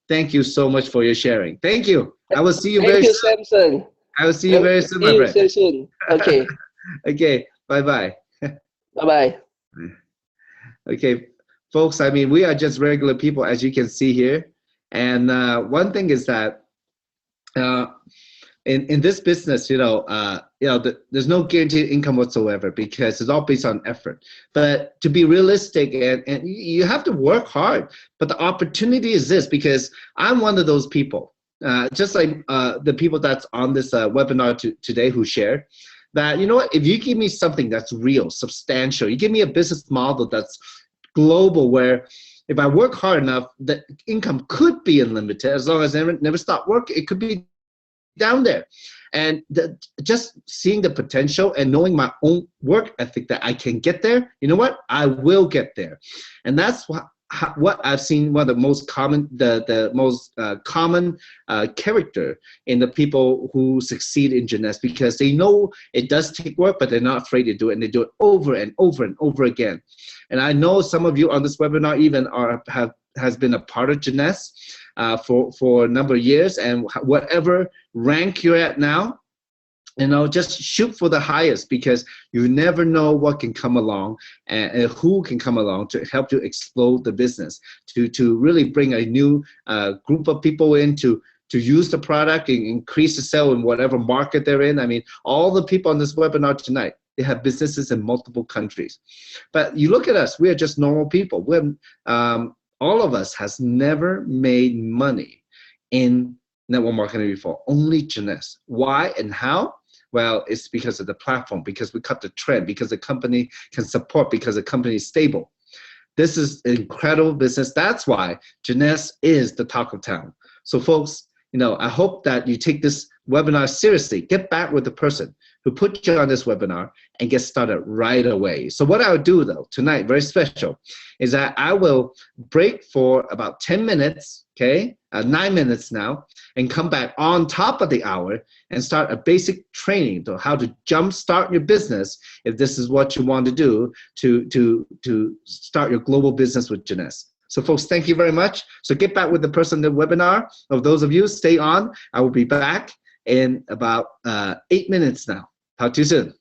thank you so much for your sharing. Thank you. I will see you Thank very you, soon. Samson. I will see you very soon, See my you friend. very soon. Okay, Okay, bye bye. bye bye. Okay, folks, I mean, we are just regular people, as you can see here. And one thing is that uh, in this business, there's no guaranteed income whatsoever because it's all based on effort. But to be realistic, and you have to work hard. But the opportunity is this because I'm one of those people, just like the people that's on this webinar today who shared that, what, if you give me something that's real, substantial, you give me a business model that's global where if I work hard enough, the income could be unlimited as long as I never stop working. It could be down there. And just seeing the potential and knowing my own work ethic that I can get there, you know what? I will get there. And that's what I've seen one of the most common, the most common character in the people who succeed in Jeunesse, because they know it does take work, but they're not afraid to do it, and they do it over and over and over again. And I know some of you on this webinar even has been a part of Jeunesse for a number of years, and whatever rank you're at now, just shoot for the highest, because you never know what can come along and who can come along to help you explode the business, to really bring a new group of people in to use the product and increase the sale in whatever market they're in. I mean, all the people on this webinar tonight, they have businesses in multiple countries. But you look at us, we are just normal people. All of us has never made money in network marketing before, only Jeunesse. Why and how? Well, it's because of the platform, because we cut the trend, because the company can support, because the company is stable. This is an incredible business. That's why Jeunesse is the talk of town. So folks, I hope that you take this webinar seriously. Get back with the person who put you on this webinar and get started right away. So what I'll do though tonight, very special, is that I will break for about 10 minutes, okay, 9 minutes now, and come back on top of the hour and start a basic training to how to jumpstart your business if this is what you want to do to start your global business with Jeunesse. So folks, thank you very much. So get back with the person in the webinar. Of those of you, stay on. I will be back in about 8 minutes now. Talk to you soon.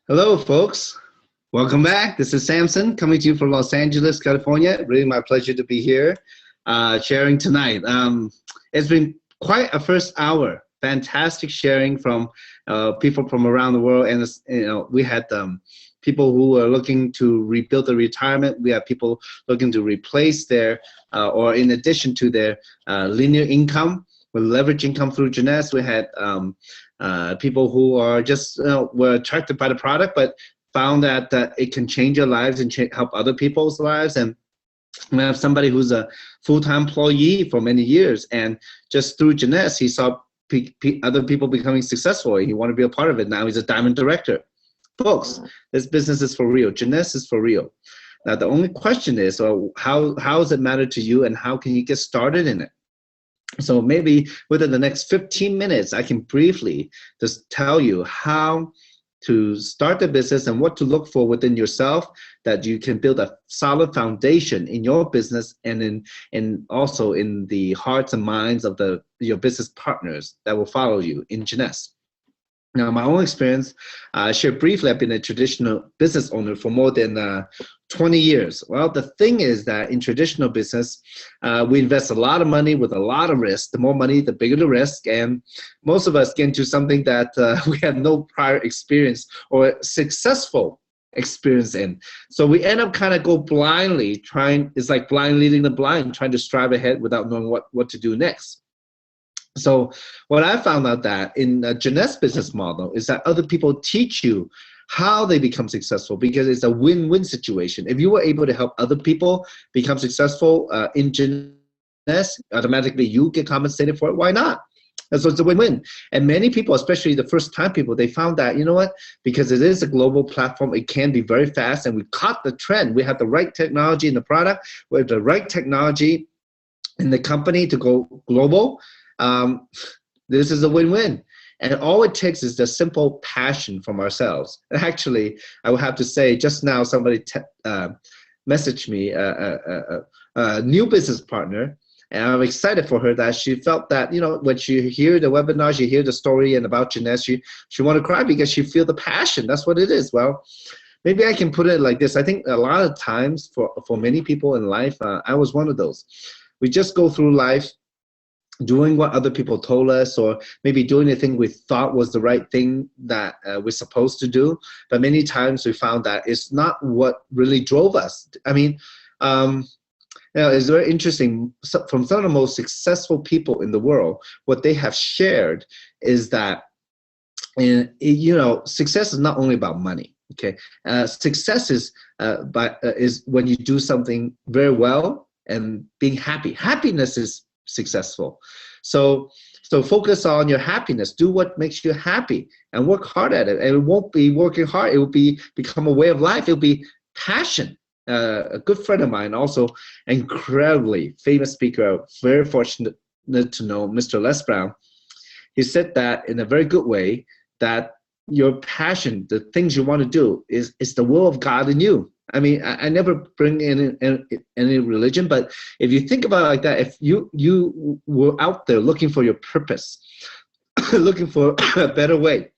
Hello, folks. Welcome back. This is Samson coming to you from Los Angeles, California. Really my pleasure to be here sharing tonight. It's been quite a first hour. Fantastic sharing from people from around the world. And we had people who are looking to rebuild their retirement. We have people looking to replace their, or in addition to their linear income, with leverage income through Jeunesse. We had people who are just were attracted by the product, but found that it can change their lives and help other people's lives. And we have somebody who's a full-time employee for many years, and just through Jeunesse, he saw other people becoming successful. He wanted to be a part of it. Now he's a diamond director. Folks, this business is for real. Jeunesse is for real. Now the only question is, how does it matter to you, and how can you get started in it? So maybe within the next 15 minutes, I can briefly just tell you how to start the business and what to look for within yourself, that you can build a solid foundation in your business and also in the hearts and minds of your business partners that will follow you in Jeunesse. Now, my own experience, I shared briefly, I've been a traditional business owner for more than 20 years. Well, the thing is that in traditional business, we invest a lot of money with a lot of risk. The more money, the bigger the risk. And most of us get into something that we have no prior experience or successful experience in. So we end up kind of go blindly trying, it's like blind leading the blind, trying to strive ahead without knowing what to do next. So what I found out that in a Jeunesse business model is that other people teach you how they become successful, because it's a win-win situation. If you were able to help other people become successful in Jeunesse, automatically you get compensated for it. Why not? And so it's a win-win. And many people, especially the first-time people, they found that, you know what, because it is a global platform, it can be very fast, and we caught the trend. We have the right technology in the product, we have the right technology in the company to go global. This is a win-win. And all it takes is the simple passion from ourselves. And actually, I will have to say, just now somebody messaged me, a new business partner, and I'm excited for her that she felt that, you know, when she hear the webinar, she hear the story and about Jeunesse, she want to cry because she feel the passion. That's what it is. Well, maybe I can put it like this. I think a lot of times for many people in life, I was one of those. We just go through life doing what other people told us, or maybe doing the thing we thought was the right thing that we're supposed to do. But many times we found that it's not what really drove us. I mean, it's very interesting. From some of the most successful people in the world, what they have shared is that, success is not only about money. Okay, success is when you do something very well and being happy. Happiness is successful. So focus on your happiness. Do what makes you happy and work hard at it. And it won't be working hard. It will become a way of life. It will be passion. A good friend of mine, also incredibly famous speaker, very fortunate to know, Mr. Les Brown, he said that in a very good way, that your passion, the things you want to do, is the will of God in you. I mean, I never bring in any religion, but if you think about it like that, if you were out there looking for your purpose, looking for a better way,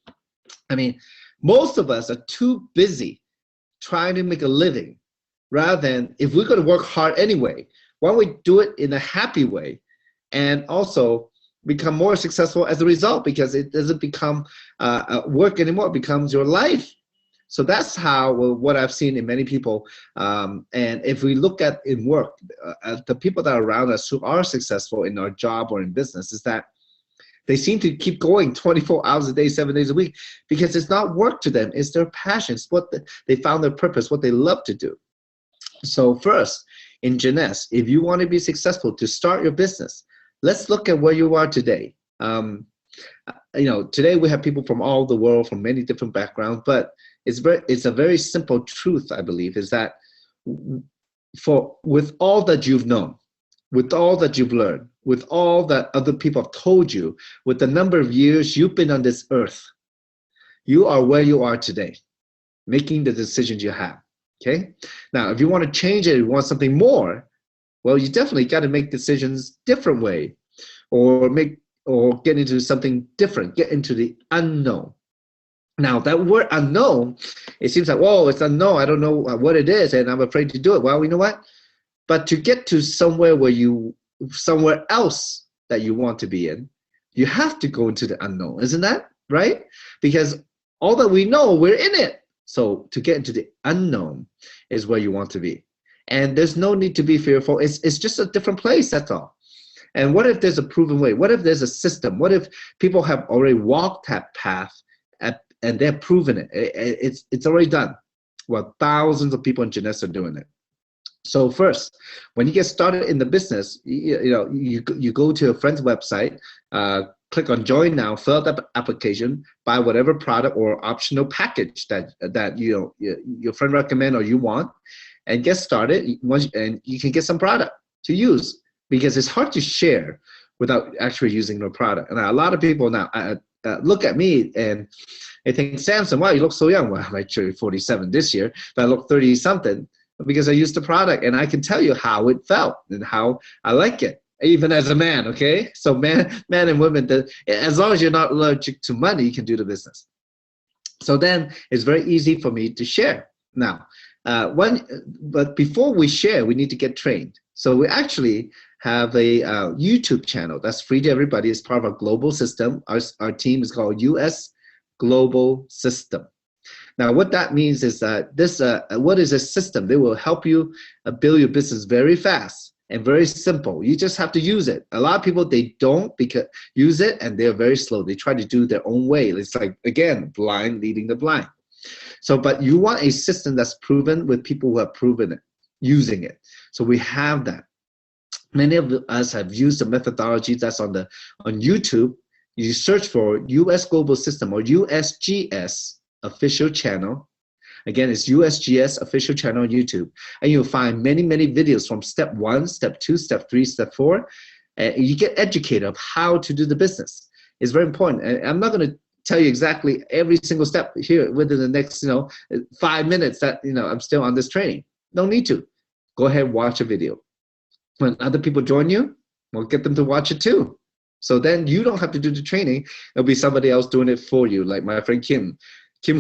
I mean, most of us are too busy trying to make a living, rather than, if we're going to work hard anyway, why don't we do it in a happy way, and also become more successful as a result, because it doesn't become work anymore, it becomes your life. So that's how, what I've seen in many people. And if we look at in work, the people that are around us who are successful in our job or in business, is that they seem to keep going 24 hours a day, 7 days a week, because it's not work to them. It's their passion. It's what they found their purpose, what they love to do. So first, in Jeunesse, if you want to be successful to start your business, let's look at where you are today. Today we have people from all the world, from many different backgrounds, but it's a very simple truth, I believe, is that with all that you've known, with all that you've learned, with all that other people have told you, with the number of years you've been on this earth, you are where you are today, making the decisions you have. Okay. Now, if you want to change it, you want something more, well, you definitely got to make decisions different way, or get into something different, get into the unknown. Now, that word unknown, it seems like, whoa, it's unknown. I don't know what it is, and I'm afraid to do it. Well, you know what? But to get to somewhere somewhere else that you want to be in, you have to go into the unknown, isn't that right? Because all that we know, we're in it. So to get into the unknown is where you want to be. And there's no need to be fearful. It's just a different place, that's all. And what if there's a proven way? What if there's a system? What if people have already walked that path and they're proven it? It's already done. Well, thousands of people in Jeunesse are doing it. So first, when you get started in the business, you go to a friend's website, click on join now, fill out the application, buy whatever product or optional package that your friend recommend or you want, and get started. And you can get some product to use, because it's hard to share without actually using the product. And a lot of people now look at me and they think, Samson, wow, you look so young. Well, I'm actually 47 this year, but I look 30 something because I used the product, and I can tell you how it felt and how I like it, even as a man. Okay, so man and women, as long as you're not allergic to money, you can do the business. So then it's very easy for me to share. Now, but before we share, we need to get trained. So we actually have a YouTube channel that's free to everybody. It's part of our global system. Our team is called US Global System. Now, what that means is that what is a system? They will help you build your business very fast and very simple. You just have to use it. A lot of people, they don't use it, and they're very slow. They try to do their own way. It's like, again, blind leading the blind. So, but you want a system that's proven with people who have proven it, using it. So we have that. Many of us have used the methodology that's on YouTube. You search for US Global System or USGS official channel. Again, it's USGS official channel on YouTube. And you'll find many, many videos from step 1, step 2, step 3, step 4. And you get educated of how to do the business. It's very important. And I'm not going to tell you exactly every single step here within the next 5 minutes that I'm still on this training. No need to. Go ahead and watch a video. When other people join you, well, get them to watch it too. So then you don't have to do the training. It'll be somebody else doing it for you, like my friend Kim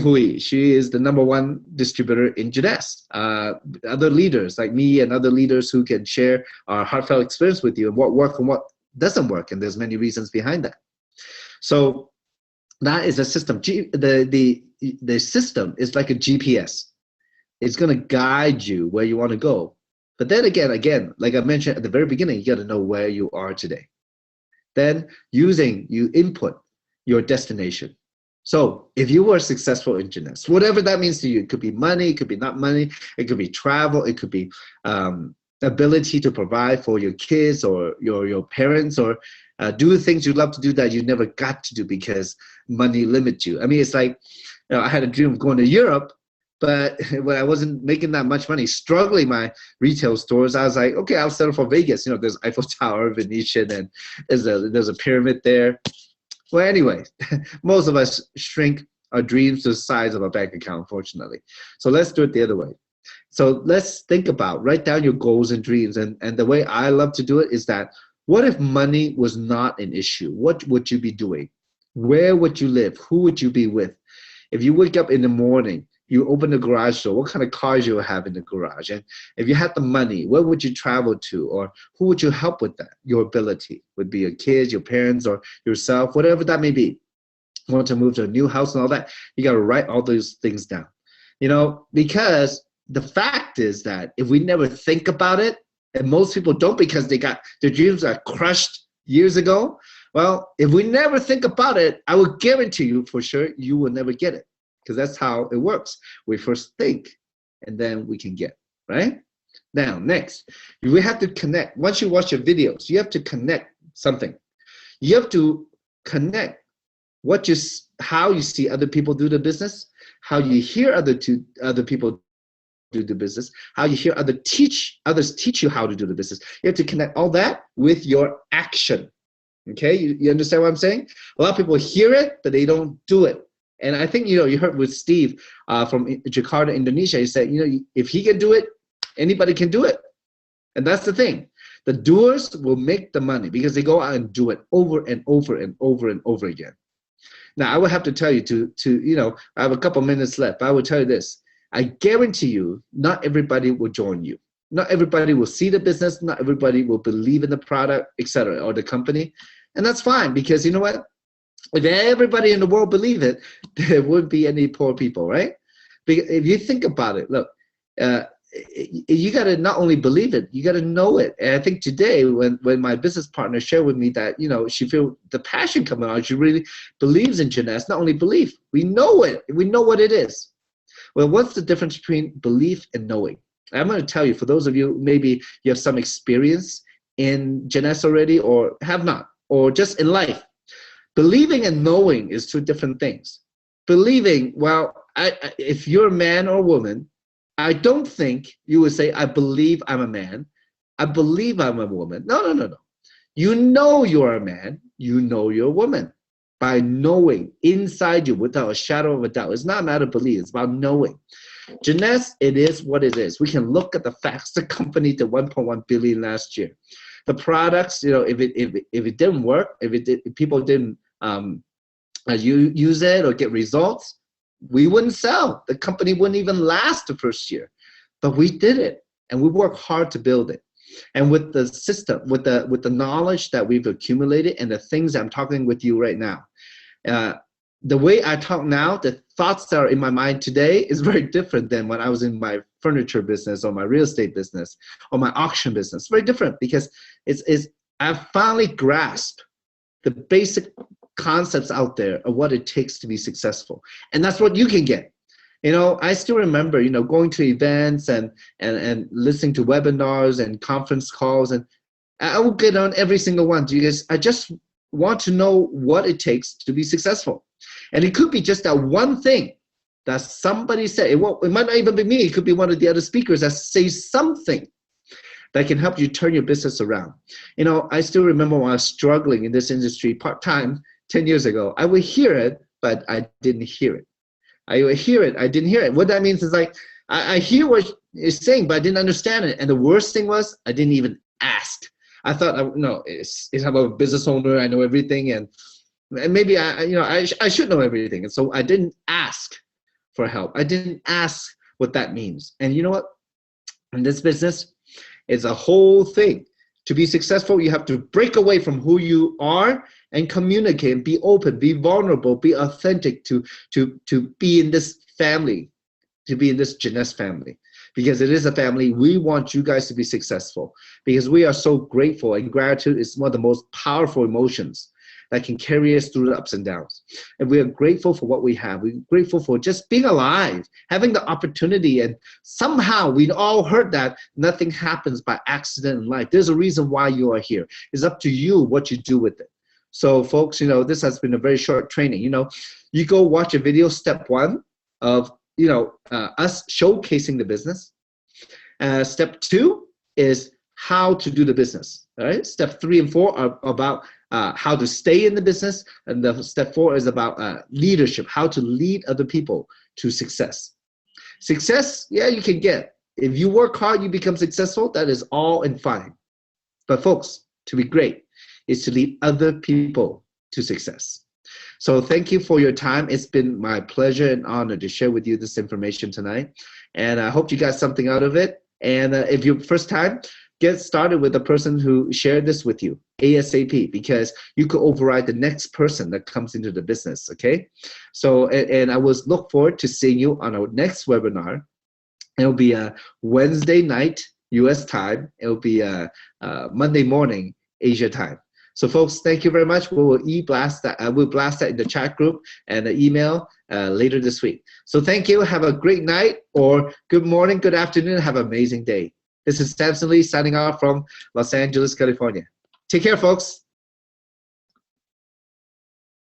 Hui. She is the #1 distributor in Jeunesse. Other leaders like me and other leaders who can share our heartfelt experience with you and what works and what doesn't work. And there's many reasons behind that. So that is a system. The system is like a GPS. It's going to guide you where you want to go. But then again, like I mentioned at the very beginning, you got to know where you are today. Then you input your destination. So if you were successful in Jeunesse, whatever that means to you, it could be money, it could be not money, it could be travel, it could be ability to provide for your kids or your parents, or do things you love to do that you never got to do because money limits you. I mean, it's like, I had a dream of going to Europe, but when I wasn't making that much money, struggling my retail stores, I was like, okay, I'll settle for Vegas. There's Eiffel Tower, Venetian, and there's a pyramid there. Well, anyway, most of us shrink our dreams to the size of our bank account, unfortunately. So let's do it the other way. So let's think about, write down your goals and dreams. And the way I love to do it is that, what if money was not an issue? What would you be doing? Where would you live? Who would you be with? If you wake up in the morning, you open the garage door, what kind of cars you have in the garage? And if you had the money, where would you travel to? Or who would you help with that? Your ability would be your kids, your parents, or yourself, whatever that may be. You want to move to a new house and all that, you got to write all those things down. Because the fact is that if we never think about it, and most people don't because their dreams are crushed years ago, well, if we never think about it, I will guarantee you for sure you will never get it. Because that's how it works. We first think, and then we can get, right? Now, next, we have to connect. Once you watch your videos, you have to connect something. You have to connect how you see other people do the business, how you hear other people do the business, how you hear others teach you how to do the business. You have to connect all that with your action. Okay, you understand what I'm saying? A lot of people hear it, but they don't do it. And I think, you heard with Steve from Jakarta, Indonesia, he said, if he can do it, anybody can do it. And that's the thing. The doers will make the money because they go out and do it over and over and over and over again. Now, I would have to tell you I have a couple minutes left, but I will tell you this. I guarantee you, not everybody will join you. Not everybody will see the business. Not everybody will believe in the product, etc., or the company. And that's fine, because you know what? If everybody in the world believe it, there wouldn't be any poor people, right? Because if you think about it, look, you got to not only believe it, you got to know it. And I think today, when my business partner shared with me that, she feel the passion coming out, she really believes in Jeunesse. Not only belief, we know it. We know what it is. Well, what's the difference between belief and knowing? I'm going to tell you, for those of you, maybe you have some experience in Jeunesse already, or have not, or just in life. Believing and knowing is two different things. Believing, well, if you're a man or a woman, I don't think you would say, I believe I'm a man. I believe I'm a woman. No. You know you're a man. You know you're a woman. By knowing inside you without a shadow of a doubt. It's not a matter of belief. It's about knowing. Jeunesse, it is what it is. We can look at the facts. The company did 1.1 billion last year. The products, if it didn't work, if people didn't use it or get results, we wouldn't sell. The company wouldn't even last the first year. But we did it, and we worked hard to build it. And with the system, with the knowledge that we've accumulated and the things I'm talking with you right now, the way I talk now, the thoughts that are in my mind today is very different than when I was in my furniture business or my real estate business or my auction business. Very different, because I've finally grasped the basic concepts out there of what it takes to be successful. And that's what you can get. I still remember, going to events and listening to webinars and conference calls, and I will get on every single one because I just want to know what it takes to be successful. And it could be just that one thing that somebody said. It might not even be me. It could be one of the other speakers that says something that can help you turn your business around. I still remember when I was struggling in this industry part-time 10 years ago, I would hear it, but I didn't hear it. I would hear it, I didn't hear it. What that means is like, I hear what it's saying, but I didn't understand it. And the worst thing was, I didn't even ask. I thought, I'm a business owner, I know everything, and maybe I should know everything. And so I didn't ask for help. I didn't ask what that means. And you know what? In this business, it's a whole thing. To be successful, you have to break away from who you are and communicate, be open, be vulnerable, be authentic to be in this family, to be in this Jeunesse family. Because it is a family. We want you guys to be successful because we are so grateful, and gratitude is one of the most powerful emotions that can carry us through the ups and downs. And we are grateful for what we have. We're grateful for just being alive, having the opportunity. And somehow we all heard that nothing happens by accident in life. There's a reason why you are here. It's up to you what you do with it. So folks, this has been a very short training. You go watch a video, step 1 of, us showcasing the business. Step 2 is how to do the business. All right. Step 3 and 4 are about how to stay in the business, and the step 4 is about leadership, how to lead other people to success. Success, yeah, you can get. If you work hard, you become successful. That is all and fine. But folks, to be great is to lead other people to success. So thank you for your time. It's been my pleasure and honor to share with you this information tonight. And I hope you got something out of it. And if you're first time, get started with the person who shared this with you ASAP, because you could override the next person that comes into the business, okay? So, and I will look forward to seeing you on our next webinar. It'll be a Wednesday night, US time. It'll be a Monday morning, Asia time. So folks, thank you very much. We will blast that in the chat group and the email later this week. So thank you. Have a great night, or good morning, good afternoon. Have an amazing day. This is Samson Lee signing off from Los Angeles, California. Take care, folks.